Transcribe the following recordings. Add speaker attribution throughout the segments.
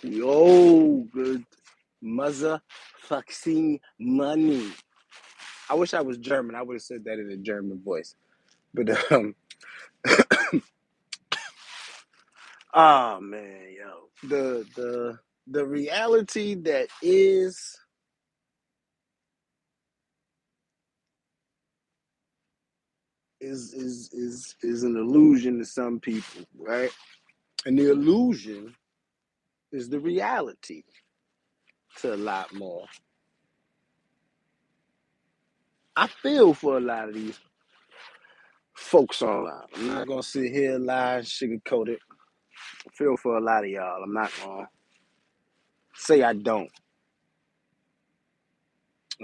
Speaker 1: Yo, good motherfucking money. I wish I was German. I would have said that in a German voice. But oh man, yo, the reality that is an illusion to some people, right? And the illusion is the reality to a lot more. I feel for a lot of these folks online. I'm not gonna sit here and lie and sugarcoat it. I feel for a lot of y'all. I'm not gonna say I don't.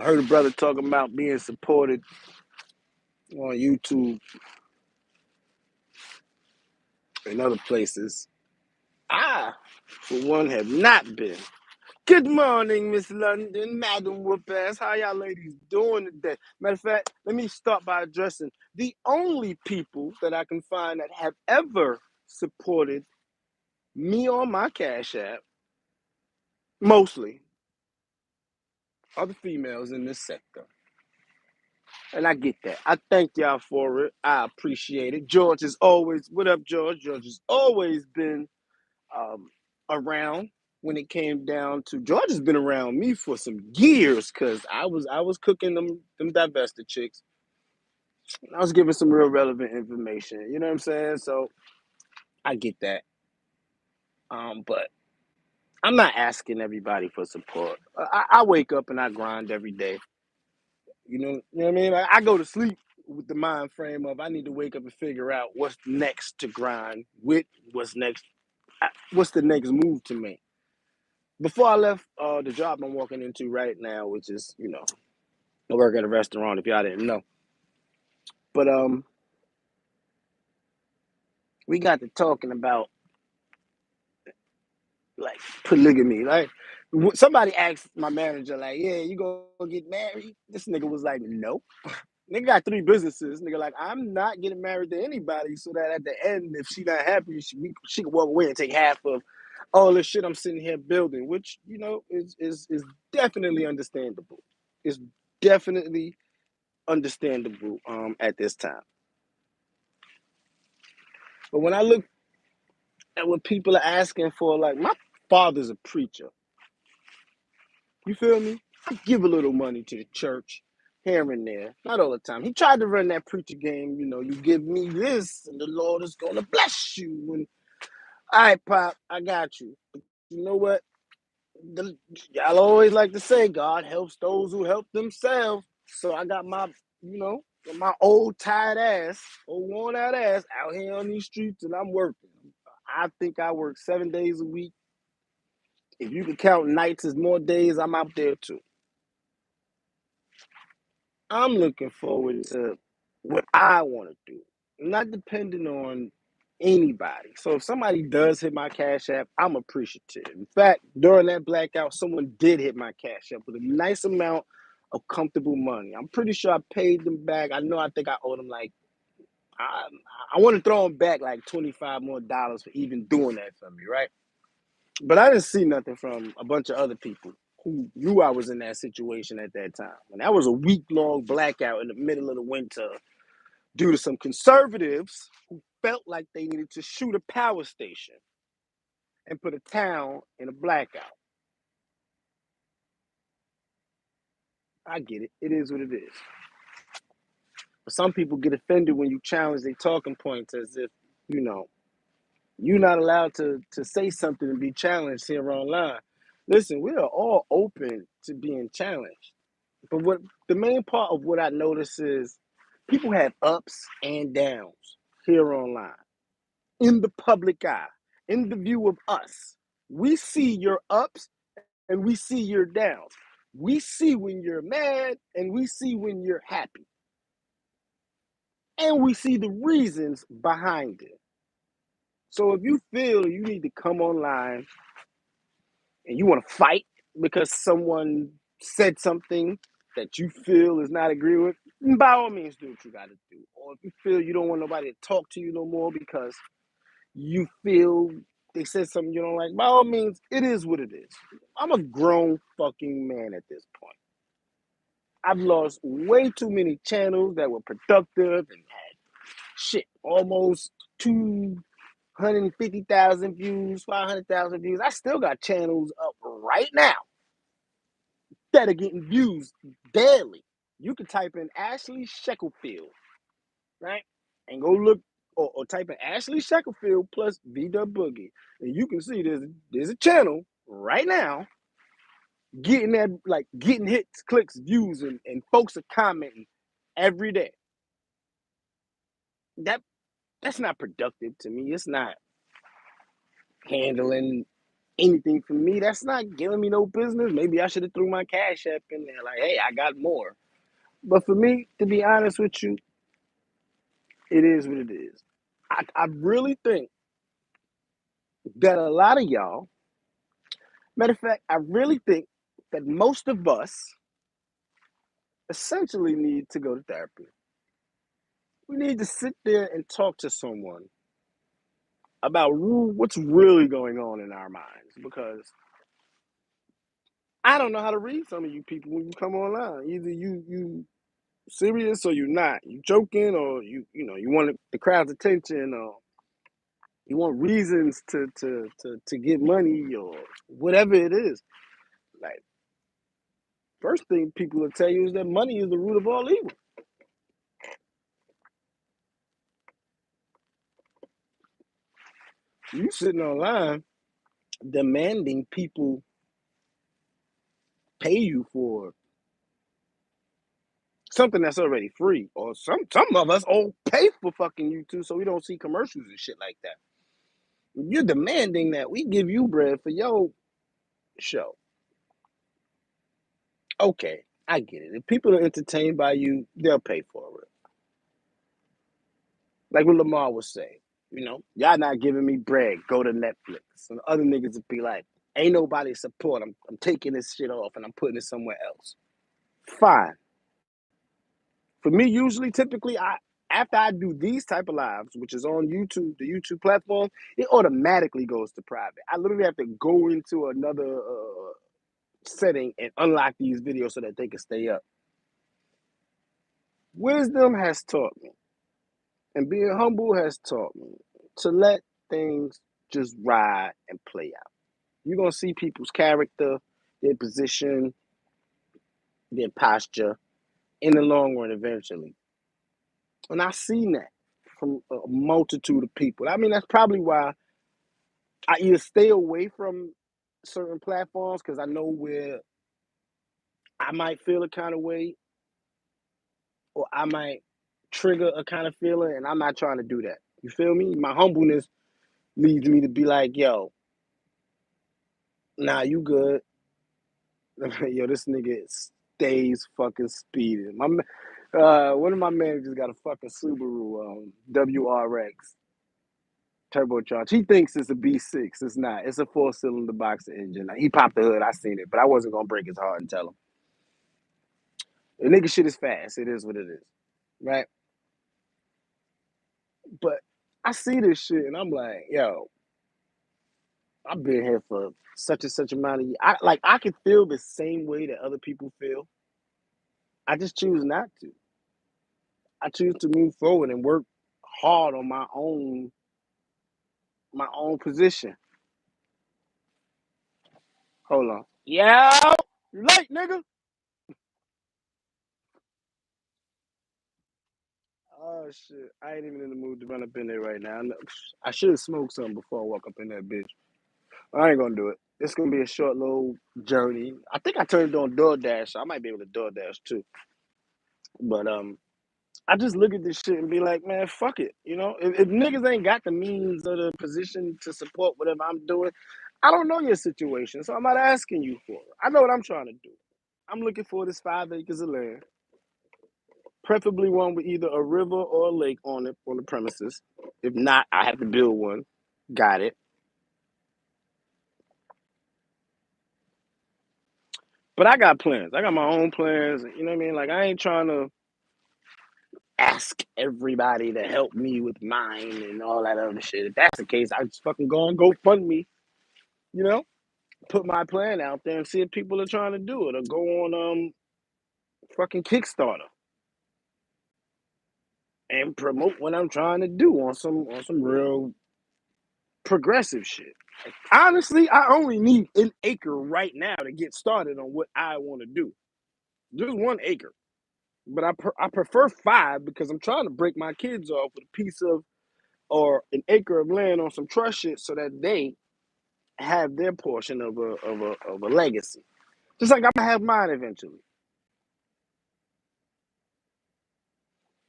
Speaker 1: I heard a brother talking about being supported on YouTube and other places. I, for one, have not been. Good morning, Miss London, Madam Whoop-Ass. How y'all ladies doing today? Matter of fact, let me start by addressing the only people that I can find that have ever supported me on my Cash App, mostly, are the females in this sector. And I get that. I thank y'all for it. I appreciate it. George has always, what up, George? George has always been um, around when it came down to. George has been around me for some years because I was cooking them divested chicks. I was giving some real relevant information. You know what I'm saying? So I get that. But I'm not asking everybody for support. I wake up and I grind every day. You know what I mean? I go to sleep with the mind frame of I need to wake up and figure out what's next to grind with, what's the next move to make. Before I left the job I'm walking into right now, which is, I work at a restaurant if y'all didn't know. But we got to talking about like polygamy. Like somebody asked my manager, like, yeah, you gonna get married? This nigga was like, no. Nigga got 3 businesses. Nigga, like, I'm not getting married to anybody so that at the end, if she not happy, she can walk away and take half of all this shit I'm sitting here building, which, is definitely understandable. It's definitely understandable at this time. But when I look at what people are asking for, like, my father's a preacher. You feel me? I give a little money to the church here and there, not all the time. He tried to run that preacher game, you give me this and the Lord is gonna bless you. And all right, Pop, I got you. But you know what? Y'all always like to say God helps those who help themselves. So I got my old tired ass, old worn out ass out here on these streets and I'm working. I think I work 7 days a week. If you can count nights as more days, I'm out there too. I'm looking forward to what I want to do. I'm not depending on anybody. So if somebody does hit my Cash App, I'm appreciative. In fact, during that blackout, someone did hit my Cash App with a nice amount of comfortable money. I'm pretty sure I paid them back. I think I owed them like I, I want to throw them back like $25 more for even doing that for me, right? But I didn't see nothing from a bunch of other people who knew I was in that situation at that time. And that was a week-long blackout in the middle of the winter due to some conservatives who felt like they needed to shoot a power station and put a town in a blackout. I get it. It is what it is. But some people get offended when you challenge their talking points as if, you know, you're not allowed to say something and be challenged here online. Listen, we are all open to being challenged. But what the main part of what I notice is people have ups and downs here online, in the public eye, in the view of us. We see your ups and we see your downs. We see when you're mad and we see when you're happy. And we see the reasons behind it. So if you feel you need to come online and you want to fight because someone said something that you feel is not agree with, by all means do what you got to do. Or if you feel you don't want nobody to talk to you no more because you feel they said something you don't like, by all means, it is what it is. I'm a grown fucking man at this point. I've lost way too many channels that were productive and had shit almost 250,000 views, 500,000 views. I still got channels up right now that are getting views daily. You can type in Ashley Shecklefield, right? And go look or type in Ashley Shecklefield plus Vdubboogie. And you can see there's a channel right now getting that, like, getting hits, clicks, views, and folks are commenting every day. That's not productive to me. It's not handling anything for me. That's not giving me no business. Maybe I should have threw my Cash App in there, like, hey, I got more. But for me, to be honest with you, it is what it is. I really think that a lot of y'all, matter of fact, I really think that most of us essentially need to go to therapy. We need to sit there and talk to someone about what's really going on in our minds, because I don't know how to read some of you people when you come online. Either you serious or you're not. You joking, or you want the crowd's attention, or you want reasons to get money, or whatever it is. Like, first thing people will tell you is that money is the root of all evil. You sitting online demanding people pay you for something that's already free, or some of us all pay for fucking YouTube so we don't see commercials and shit like that. You're demanding that we give you bread for your show. Okay, I get it. If people are entertained by you, they'll pay for it. Like what Lamar was saying, y'all not giving me bread, go to Netflix. And other niggas would be like, ain't nobody support. I'm taking this shit off and I'm putting it somewhere else. Fine. For me, usually, typically, after I do these type of lives, which is on YouTube, the YouTube platform, it automatically goes to private. I literally have to go into another setting and unlock these videos so that they can stay up. Wisdom has taught me, and being humble has taught me to let things just ride and play out. You're going to see people's character, their position, their posture in the long run eventually. And I've seen that from a multitude of people. I mean, that's probably why I either stay away from certain platforms, because I know where I might feel a kind of way, or I might trigger a kind of feeling, and I'm not trying to do that. You feel me? My humbleness leads me to be like, yo, nah, you good. Yo, this nigga stays fucking speeding. One of my managers got a fucking Subaru WRX turbocharged. He thinks it's a B6. It's not. It's a 4-cylinder boxer engine. Like, he popped the hood. I seen it, but I wasn't gonna break his heart and tell him. The nigga shit is fast. It is what it is, right? But I see this shit and I'm like, yo, I've been here for such and such amount of years. I can feel the same way that other people feel. I just choose not to. I choose to move forward and work hard on my own position. Hold on. Yeah, you late, nigga. Oh shit, I ain't even in the mood to run up in there right now. I should have smoked something before I walk up in that bitch. I ain't gonna do it. It's gonna be a short little journey. I think I turned on DoorDash, so I might be able to DoorDash too. But I just look at this shit and be like, man, fuck it. If niggas ain't got the means or the position to support whatever I'm doing, I don't know your situation, so I'm not asking you for it. I know what I'm trying to do. I'm looking for this 5 acres of land, preferably one with either a river or a lake on it, on the premises. If not, I have to build one. Got it. But I got plans. I got my own plans. You know what I mean? Like, I ain't trying to ask everybody to help me with mine and all that other shit. If that's the case, I just fucking go and GoFundMe, you know, put my plan out there and see if people are trying to do it, or go on fucking Kickstarter and promote what I'm trying to do on some real progressive shit. Honestly, I only need an acre right now to get started on what I want to do. Just 1 acre. But I prefer 5 because I'm trying to break my kids off with a piece of or an acre of land on some trust shit so that they have their portion of a legacy. Just like I'm gonna have mine eventually.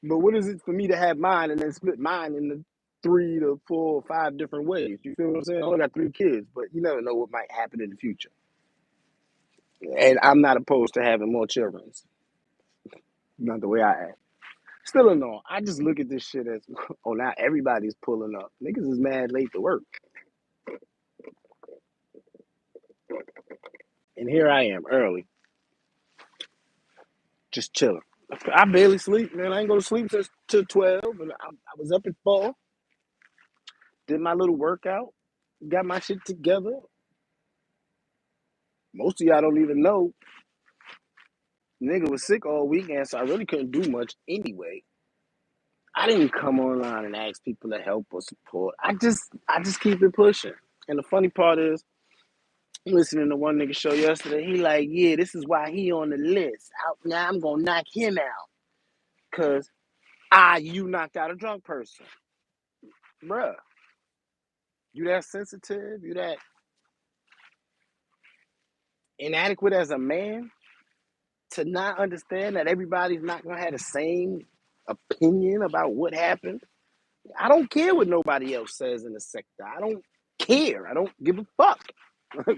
Speaker 1: But what is it for me to have mine and then split mine into 3 to 4 or 5 different ways? You feel what I'm saying? I only got 3 kids, but you never know what might happen in the future. And I'm not opposed to having more children. Not the way I act. Still in all, I just look at this shit as, oh, now everybody's pulling up. Niggas is mad late to work. And here I am early, just chilling. I barely sleep, man. I ain't go to sleep since till 12. And I was up at 4, did my little workout, got my shit together. Most of y'all don't even know. Nigga was sick all weekend, so I really couldn't do much anyway. I didn't come online and ask people to help or support. I just keep it pushing. And the funny part is, listening to one nigga show yesterday, he like, yeah, this is why he on the list. Now I'm gonna knock him out. Cause you knocked out a drunk person. Bruh, you that sensitive, you that inadequate as a man to not understand that everybody's not gonna have the same opinion about what happened. I don't care what nobody else says in the sector. I don't care. I don't give a fuck.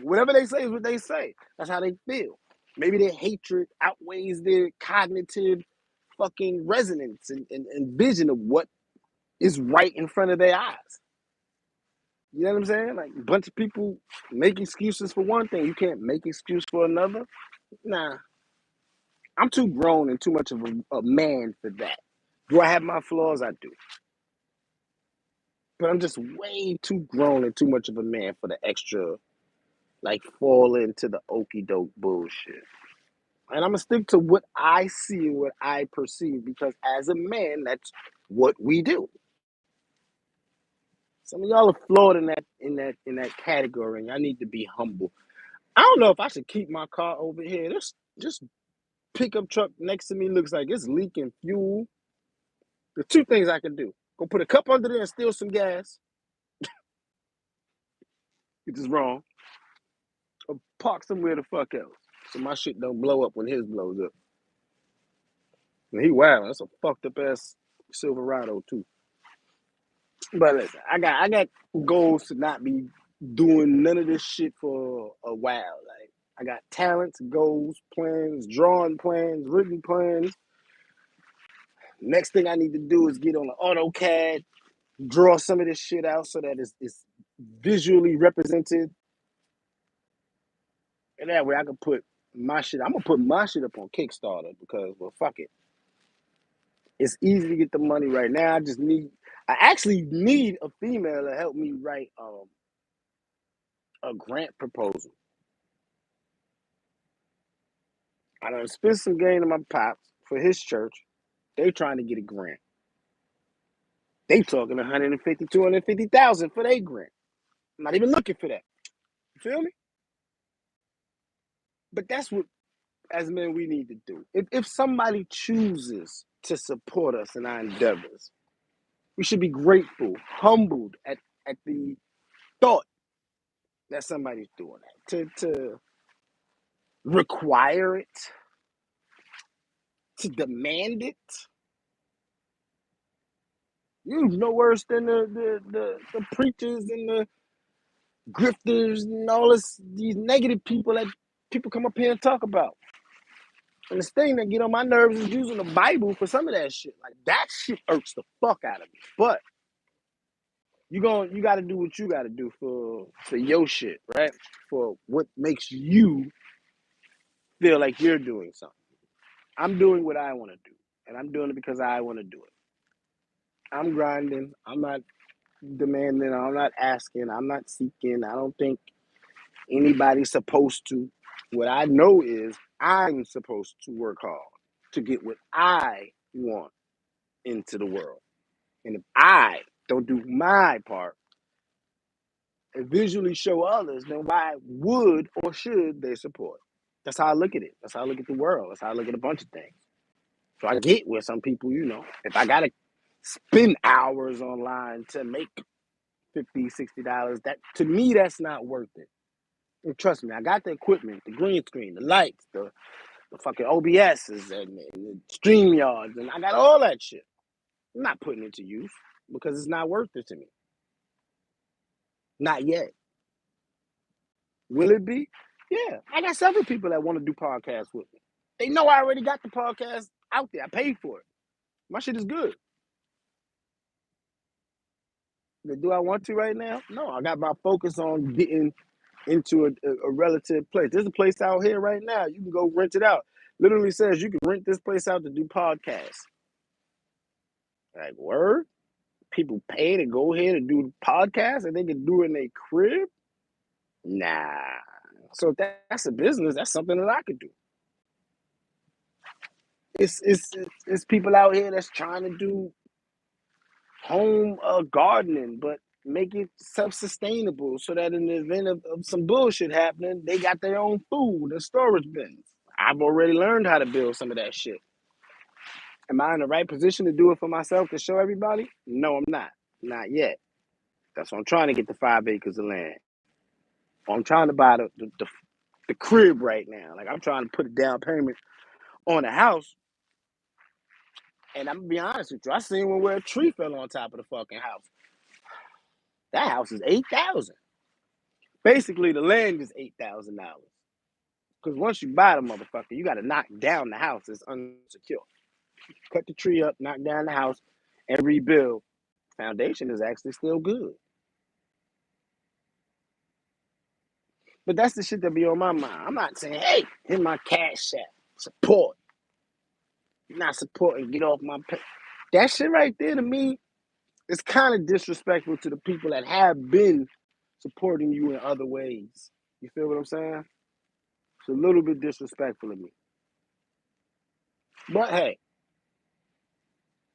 Speaker 1: Whatever they say is what they say. That's how they feel. Maybe their hatred outweighs their cognitive fucking resonance and vision of what is right in front of their eyes. You know what I'm saying? Like a bunch of people make excuses for one thing. You can't make excuse for another. Nah, I'm too grown and too much of a man for that. Do I have my flaws? I do. But I'm just way too grown and too much of a man for the extra, like, fall into the okey doke bullshit. And I'm gonna stick to what I see and what I perceive because as a man, that's what we do. Some of y'all are flawed in that category, and I need to be humble. I don't know if I should keep my car over here. This pickup truck next to me looks like it's leaking fuel. There's 2 things I can do: go put a cup under there and steal some gas, which is wrong, or park somewhere the fuck else so my shit don't blow up when his blows up. And he wild. That's a fucked up ass Silverado too. But listen, I got goals to not be doing none of this shit for a while. Like I got talents, goals, plans, drawing plans, written plans. Next thing I need to do is get on the AutoCAD, draw some of this shit out so that it's visually represented. And that way I can put my shit. I'm gonna put my shit up on Kickstarter because, well, fuck it. It's easy to get the money right now. I actually need a female to help me write a grant proposal. I done spent some game to my pops for his church. They trying to get a grant. They talking 150, 250,000 for their grant. I'm not even looking for that. You feel me? But that's what, as men, we need to do. If somebody chooses to support us in our endeavors, we should be grateful, humbled at the thought that somebody's doing that. To require it, to demand it. You're no worse than the preachers and the grifters and all these negative people that people come up here and talk about. And the thing that get on my nerves is using the Bible for some of that shit. Like that shit irks the fuck out of me. But you got to do what you got to do for your shit, right? For what makes you feel like you're doing something. I'm doing what I want to do, and I'm doing it because I want to do it. I'm grinding. I'm not demanding. I'm not asking. I'm not seeking. I don't think anybody's supposed to. What I know is I'm supposed to work hard to get what I want into the world. And if I don't do my part and visually show others, then why would or should they support? That's how I look at it. That's how I look at the world. That's how I look at a bunch of things. So I get where some people, if I gotta spend hours online to make $50, $60, that to me that's not worth it. And trust me, I got the equipment, the green screen, the lights, the fucking OBSs and the StreamYards, and I got all that shit. I'm not putting it to use because it's not worth it to me. Not yet. Will it be? Yeah. I got several people that want to do podcasts with me. They know I already got the podcast out there. I paid for it. My shit is good. But do I want to right now? No, I got my focus on getting into a relative place. There's a place out here right now. You can go rent it out. Literally says you can rent this place out to do podcasts. Like, word? People pay to go here to do podcasts and they can do it in their crib? Nah. So if that's a business, that's something that I could do. It's people out here that's trying to do home gardening, but make it self-sustainable so that in the event of some bullshit happening, they got their own food and storage bins. I've already learned how to build some of that shit. Am I in the right position to do it for myself to show everybody? No, I'm not. Not yet. That's why I'm trying to get the 5 acres of land. I'm trying to buy the crib right now. Like I'm trying to put a down payment on a house. And I'm gonna be honest with you, I seen one where a tree fell on top of the fucking house. That house is $8,000. Basically, the land is $8,000. Because once you buy the motherfucker, you got to knock down the house. It's unsecure. Cut the tree up, knock down the house, and rebuild. Foundation is actually still good. But that's the shit that be on my mind. I'm not saying, hey, hit my cash app. Support. You're not supporting, get off my pay. That shit right there to me, it's kind of disrespectful to the people that have been supporting you in other ways. You feel what I'm saying? It's a little bit disrespectful to me. But hey,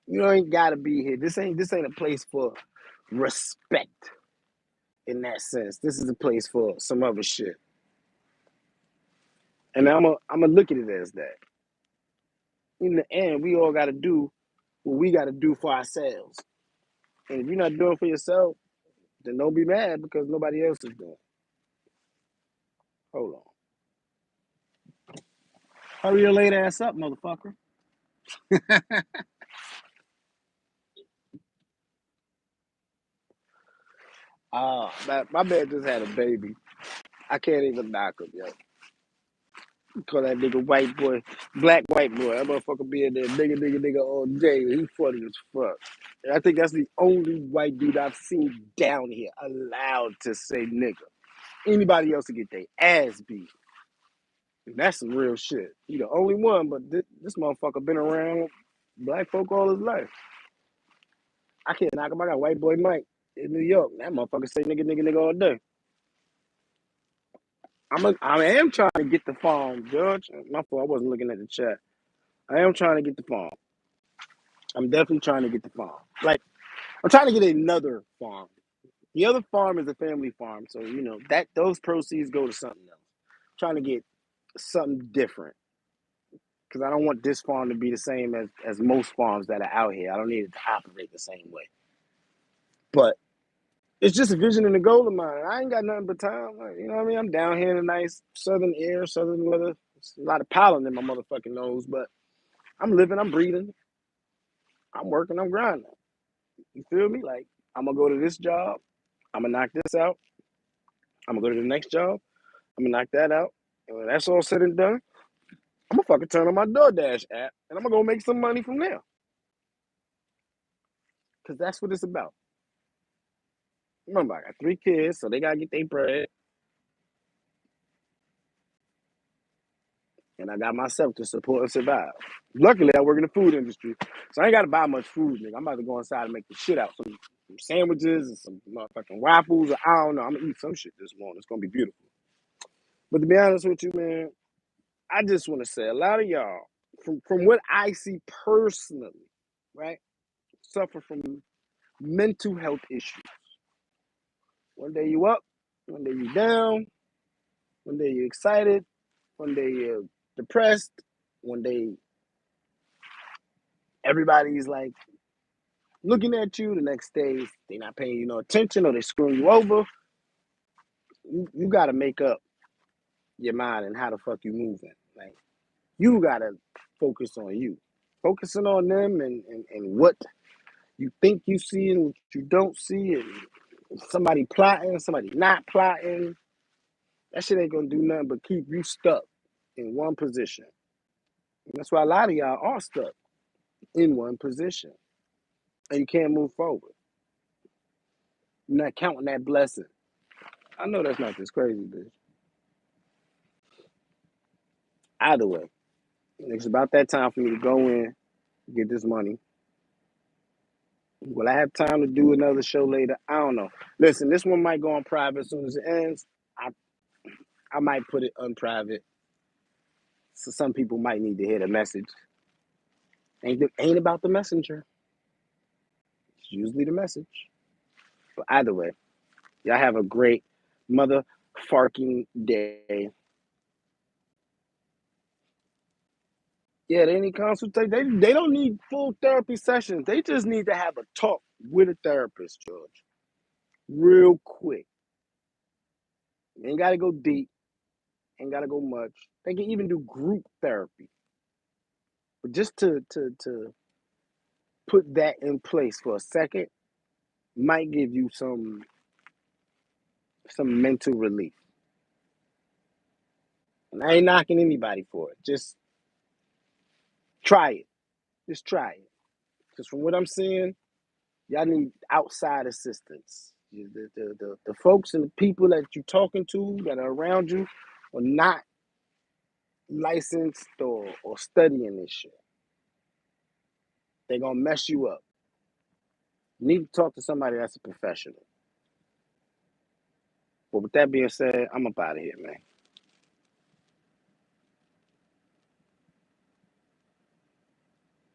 Speaker 1: you ain't gotta be here. This ain't a place for respect in that sense. This is a place for some other shit. And I'm look at it as that. In the end, we all gotta do what we gotta do for ourselves. And if you're not doing it for yourself, then don't be mad because nobody else is doing it. Hold on. Hurry your late ass up, motherfucker. My man just had a baby. I can't even knock him, yo. Call that nigga white boy, black white boy. That motherfucker be in there, nigga all day. He funny as fuck. And I think that's the only white dude I've seen down here allowed to say nigga. Anybody else to get their ass beat. And that's some real shit. He the only one, but this motherfucker been around black folk all his life. I can't knock him. I got white boy Mike in New York. That motherfucker say nigga all day. I am trying to get the farm, Judge. My fault, I wasn't looking at the chat. I am trying to get the farm. I'm definitely trying to get the farm. Like, I'm trying to get another farm. The other farm is a family farm, so that those proceeds go to something else. I'm trying to get something different because I don't want this farm to be the same as most farms that are out here. I don't need it to operate the same way. But it's just a vision and a goal of mine. I ain't got nothing but time. You know what I mean? I'm down here in a nice southern air, southern weather. There's a lot of pollen in my motherfucking nose, but I'm living, I'm breathing, I'm working, I'm grinding. You feel me? Like, I'm going to go to this job. I'm going to knock this out. I'm going to go to the next job. I'm going to knock that out. And when that's all said and done, I'm going to fucking turn on my DoorDash app and I'm going to go make some money from there. Because that's what it's about. Remember, I got 3 kids, so they got to get their bread. And I got myself to support and survive. Luckily, I work in the food industry, so I ain't got to buy much food, nigga. I'm about to go inside and make the shit out. Some sandwiches and some motherfucking waffles. Or I don't know. I'm going to eat some shit this morning. It's going to be beautiful. But to be honest with you, man, I just want to say a lot of y'all, from what I see personally, right, suffer from mental health issues. One day you up, one day you down, one day you excited, one day you're depressed, one day everybody's like looking at you, the next day they not paying you no attention or they screwing you over. You got to make up your mind and how the fuck you moving. Like, you got to focus on you. Focusing on them and what you think you see and what you don't see, and somebody plotting, somebody not plotting. That shit ain't gonna do nothing but keep you stuck in one position. And that's why a lot of y'all are stuck in one position. And you can't move forward. You're not counting that blessing. I know that's not this crazy, bitch. Either way, it's about that time for me to go in, get this money. Will I have time to do another show later? I don't know. Listen, this one might go on private as soon as it ends. I might put it unprivate. So some people might need to hear the message. Ain't about the messenger. It's usually the message. But either way, y'all have a great motherfucking day. Yeah, they need consultation. They don't need full therapy sessions. They just need to have a talk with a therapist, George. Real quick. Ain't gotta go deep. Ain't gotta go much. They can even do group therapy. But just to put that in place for a second might give you some mental relief. And I ain't knocking anybody for it. Just try it. Just try it. Because from what I'm seeing, y'all need outside assistance. The folks and the people that you're talking to that are around you are not licensed or studying this shit. They're going to mess you up. You need to talk to somebody that's a professional. But with that being said, I'm up out of here, man.